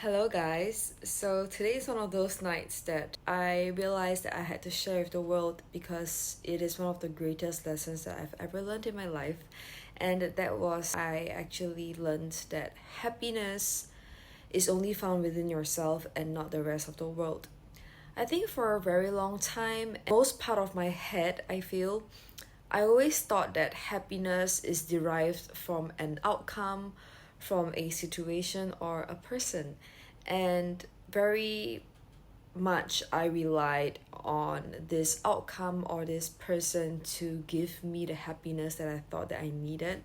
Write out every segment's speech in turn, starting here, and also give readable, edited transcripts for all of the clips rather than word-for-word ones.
Hello, guys. So today is one of those nights that I realized that I had to share with the world because it is one of the greatest lessons that I've ever learned in my life. And that was I actually learned that happiness is only found within yourself and not the rest of the world. I think for a very long time, most part of my head, I feel, I always thought that happiness is derived from an outcome, from a situation or a person. And very much I relied on this outcome or this person to give me the happiness that I thought that I needed.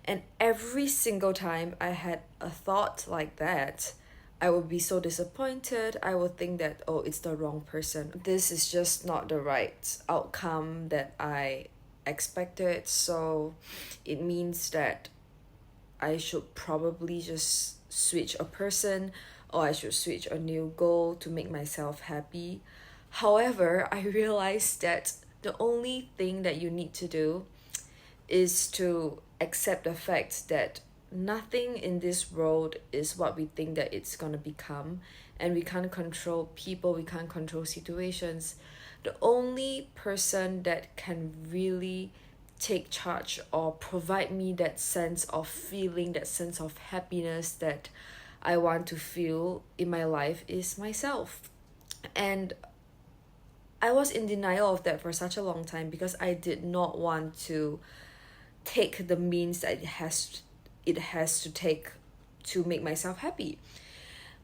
And every single time I had a thought like that, I would be so disappointed. I would think that, oh, it's the wrong person. This is just not the right outcome that I expected. So it means that I should probably just switch a person or I should switch a new goal to make myself happy. However, I realized that the only thing that you need to do is to accept the fact that nothing in this world is what we think that it's going to become, and we can't control people, we can't control situations. The only person that can really take charge or provide me that sense of feeling, that sense of happiness that I want to feel in my life is myself. And I was in denial of that for such a long time because I did not want to take the means that it has to take to make myself happy.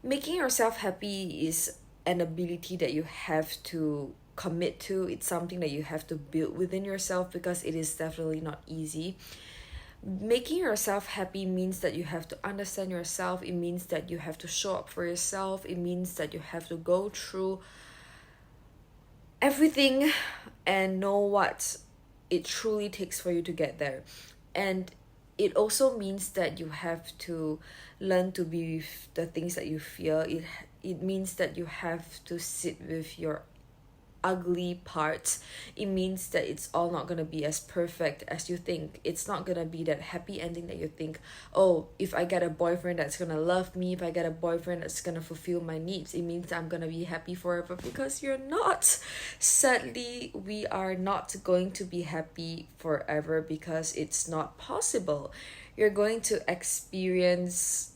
Making yourself happy is an ability that you have to commit to. It's something that you have to build within yourself because it is definitely not easy. Making yourself happy means that you have to understand yourself. It means that you have to show up for yourself. It means that you have to go through everything and know what it truly takes for you to get there. And it also means that you have to learn to be with the things that you fear. It means that you have to sit with your ugly parts. It means that it's all not gonna be as perfect as you think. It's not gonna be that happy ending that you think, oh, if I get a boyfriend that's gonna love me, if I get a boyfriend that's gonna fulfill my needs, it means I'm gonna be happy forever, because you're not. Sadly, we are not going to be happy forever because it's not possible. You're going to experience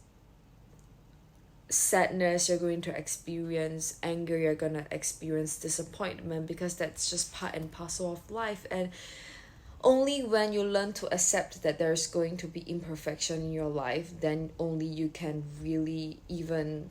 sadness, you're going to experience anger, you're going to experience disappointment, because that's just part and parcel of life. And only when you learn to accept that there's going to be imperfection in your life, then only you can really even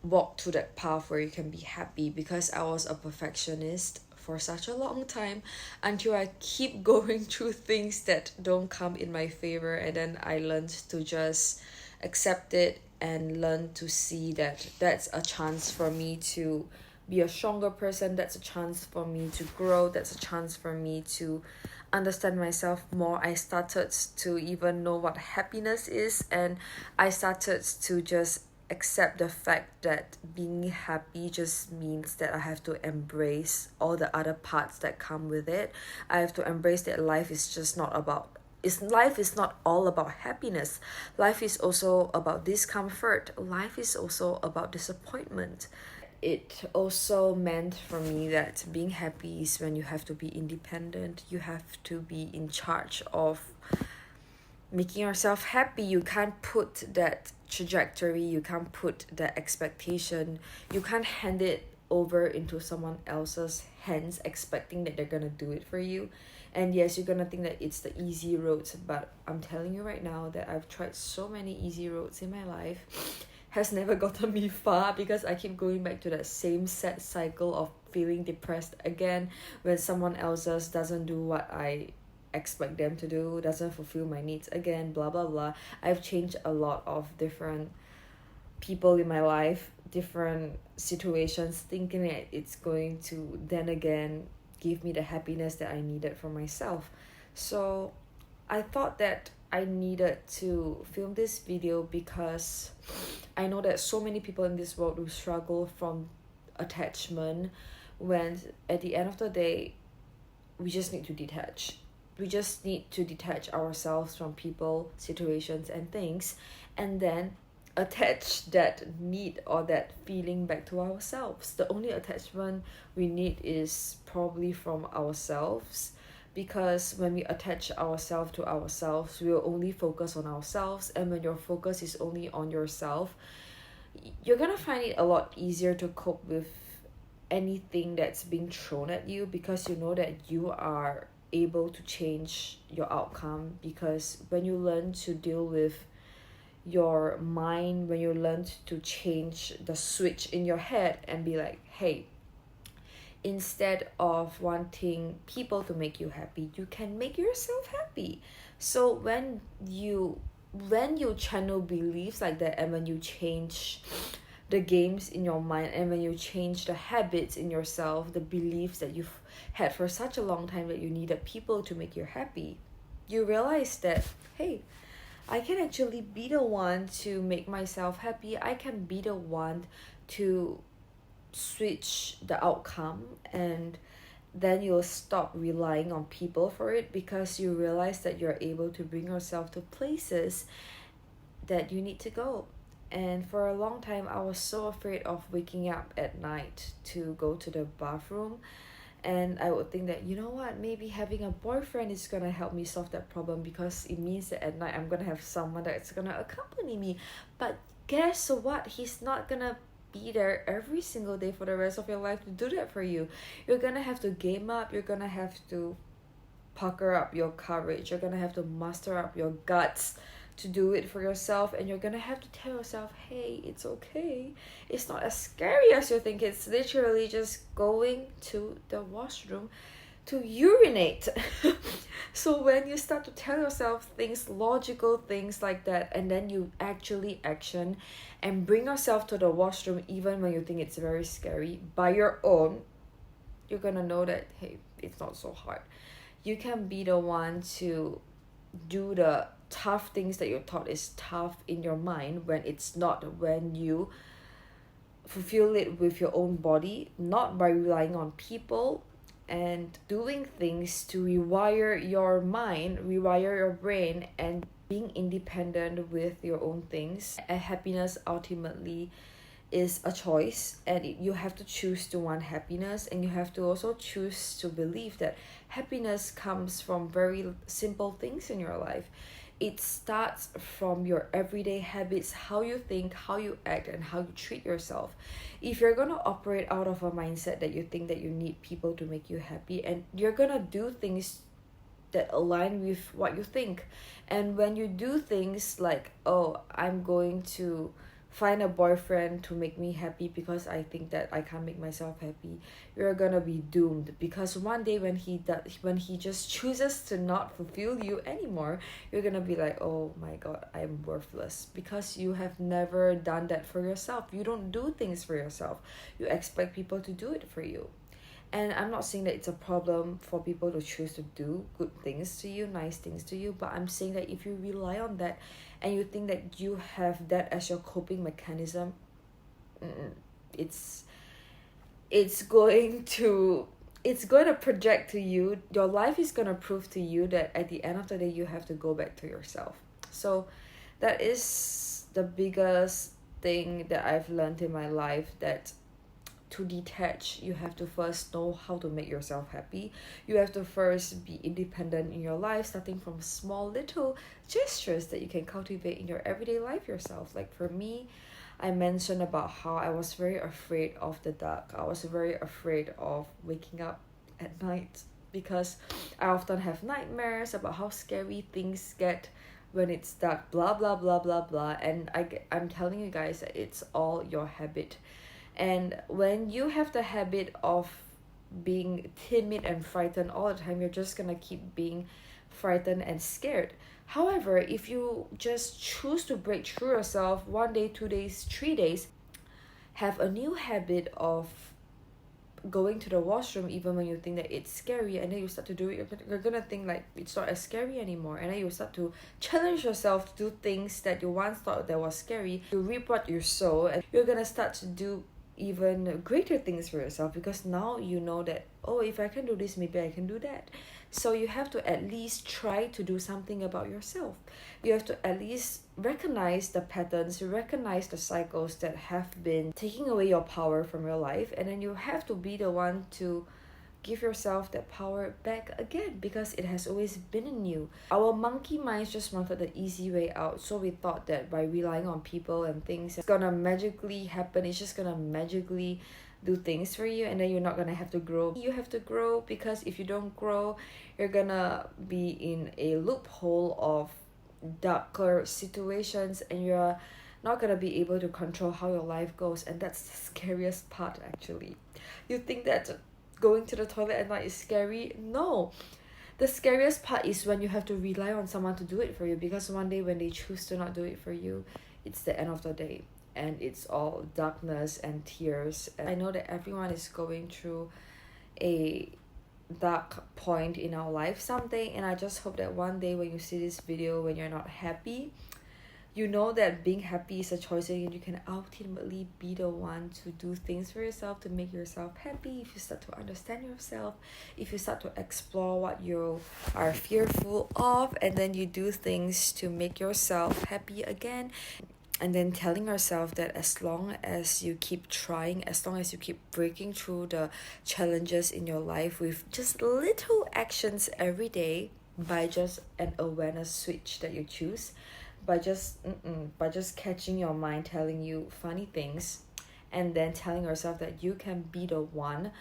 walk to that path where you can be happy. Because I was a perfectionist for such a long time, until I keep going through things that don't come in my favor, and then I learned to just accept it and learn to see that that's a chance for me to be a stronger person. That's a chance for me to grow. That's a chance for me to understand myself more. I started to even know what happiness is, and I started to just accept the fact that being happy just means that I have to embrace all the other parts that come with it. I have to embrace that life is just not about life is not all about happiness. Life is also about discomfort. Life is also about disappointment. It also meant for me that being happy is when you have to be independent. You have to be in charge of making yourself happy. You can't put that trajectory, you can't put that expectation, you can't hand it over into someone else's hands expecting that they're gonna do it for you. And yes, you're gonna think that it's the easy roads, but I'm telling you right now that I've tried so many easy roads in my life, has never gotten me far, because I keep going back to that same sad cycle of feeling depressed again when someone else doesn't do what I expect them to do, doesn't fulfill my needs again, blah blah blah. I've changed a lot of different people in my life, different situations, thinking that it's going to then again give me the happiness that I needed for myself. So I thought that I needed to film this video because I know that so many people in this world will struggle from attachment, when at the end of the day we just need to detach. We just need to detach ourselves from people, situations, and things, and then attach that need or that feeling back to ourselves. The only attachment we need is probably from ourselves, because when we attach ourselves to ourselves, we'll only focus on ourselves, and when your focus is only on yourself, you're gonna find it a lot easier to cope with anything that's being thrown at you, because you know that you are able to change your outcome. Because when you learn to deal with your mind, when you learn to change the switch in your head and be like, hey, instead of wanting people to make you happy, you can make yourself happy. So when you channel beliefs like that, and when you change the games in your mind, and when you change the habits in yourself, the beliefs that you've had for such a long time that you needed people to make you happy, you realize that, hey, I can actually be the one to make myself happy. I can be the one to switch the outcome, and then you'll stop relying on people for it, because you realize that you're able to bring yourself to places that you need to go. And for a long time, I was so afraid of waking up at night to go to the bathroom. And I would think that, you know what, maybe having a boyfriend is gonna help me solve that problem, because it means that at night I'm gonna have someone that's gonna accompany me. But guess what? He's not gonna be there every single day for the rest of your life to do that for you. You're gonna have to game up, you're gonna have to pucker up your courage, you're gonna have to muster up your guts to do it for yourself, and you're gonna have to tell yourself, hey, it's okay, it's not as scary as you think. It's literally just going to the washroom to urinate. So when you start to tell yourself things, logical things like that, and then you actually action and bring yourself to the washroom even when you think it's very scary by your own, you're gonna know that, hey, it's not so hard. You can be the one to do the tough things that you thought is tough in your mind, when it's not, when you fulfill it with your own body, not by relying on people, and doing things to rewire your mind, rewire your brain, and being independent with your own things. And happiness ultimately is a choice, and you have to choose to want happiness, and you have to also choose to believe that happiness comes from very simple things in your life. It starts from your everyday habits, how you think, how you act, and how you treat yourself. If you're gonna operate out of a mindset that you think that you need people to make you happy, and you're gonna do things that align with what you think, and when you do things like, oh, I'm going to find a boyfriend to make me happy because I think that I can't make myself happy, you're gonna be doomed. Because one day when he just chooses to not fulfill you anymore, you're gonna be like, oh my god, I'm worthless, because you have never done that for yourself. You don't do things for yourself, you expect people to do it for you. And I'm not saying that it's a problem for people to choose to do good things to you, nice things to you, but I'm saying that if you rely on that and you think that you have that as your coping mechanism, it's going to project to you. Your life is going to prove to you that at the end of the day, you have to go back to yourself. So that is the biggest thing that I've learned in my life, that to detach, you have to first know how to make yourself happy. You have to first be independent in your life, starting from small little gestures that you can cultivate in your everyday life yourself. Like for me, I mentioned about how I was very afraid of the dark. I was very afraid of waking up at night, because I often have nightmares about how scary things get when it's dark, blah blah blah blah blah. And I'm telling you guys that it's all your habit. And when you have the habit of being timid and frightened all the time, you're just gonna keep being frightened and scared. However, if you just choose to break through yourself 1 day, 2 days, 3 days, have a new habit of going to the washroom even when you think that it's scary, and then you start to do it, you're gonna think like it's not as scary anymore, and then you start to challenge yourself to do things that you once thought that was scary. You reap what you sow, and you're gonna start to do even greater things for yourself, because now you know that, oh, if I can do this, maybe I can do that. So you have to at least try to do something about yourself. You have to at least recognize the patterns, recognize the cycles that have been taking away your power from your life, and then you have to be the one to give yourself that power back again, because it has always been in you. Our monkey minds just wanted the easy way out, so we thought that by relying on people and things, it's gonna magically happen. It's just gonna magically do things for you, and then you're not gonna have to grow. You have to grow, because if you don't grow, you're gonna be in a loophole of darker situations, and you're not gonna be able to control how your life goes. And that's the scariest part, actually. You think that going to the toilet at night is scary? No. The scariest part is when you have to rely on someone to do it for you, because one day when they choose to not do it for you, it's the end of the day, and it's all darkness and tears. And I know that everyone is going through a dark point in our life someday, and I just hope that one day when you see this video, when you're not happy, you know that being happy is a choice, and you can ultimately be the one to do things for yourself to make yourself happy. If you start to understand yourself, if you start to explore what you are fearful of, and then you do things to make yourself happy again, and then telling yourself that as long as you keep trying, as long as you keep breaking through the challenges in your life with just little actions every day, by just an awareness switch that you choose, by just catching your mind telling you funny things, and then telling yourself that you can be the one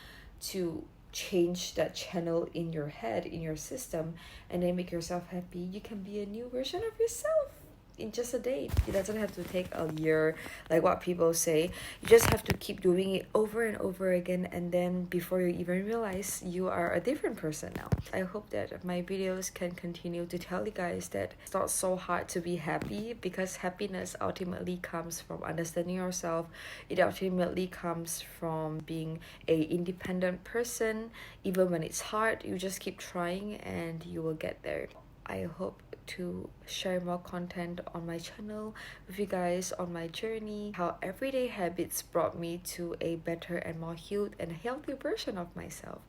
to change that channel in your head, in your system, and then make yourself happy, you can be a new version of yourself in just a day. It doesn't have to take a year like what people say. You just have to keep doing it over and over again, and then before you even realize, you are a different person now. I hope that my videos can continue to tell you guys that it's not so hard to be happy, because happiness ultimately comes from understanding yourself. It ultimately comes from being a independent person. Even when it's hard, you just keep trying and you will get there. I hope to share more content on my channel with you guys on my journey, how everyday habits brought me to a better and more healed and healthy version of myself.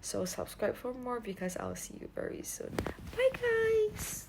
So subscribe for more, because I'll see you very soon. Bye guys!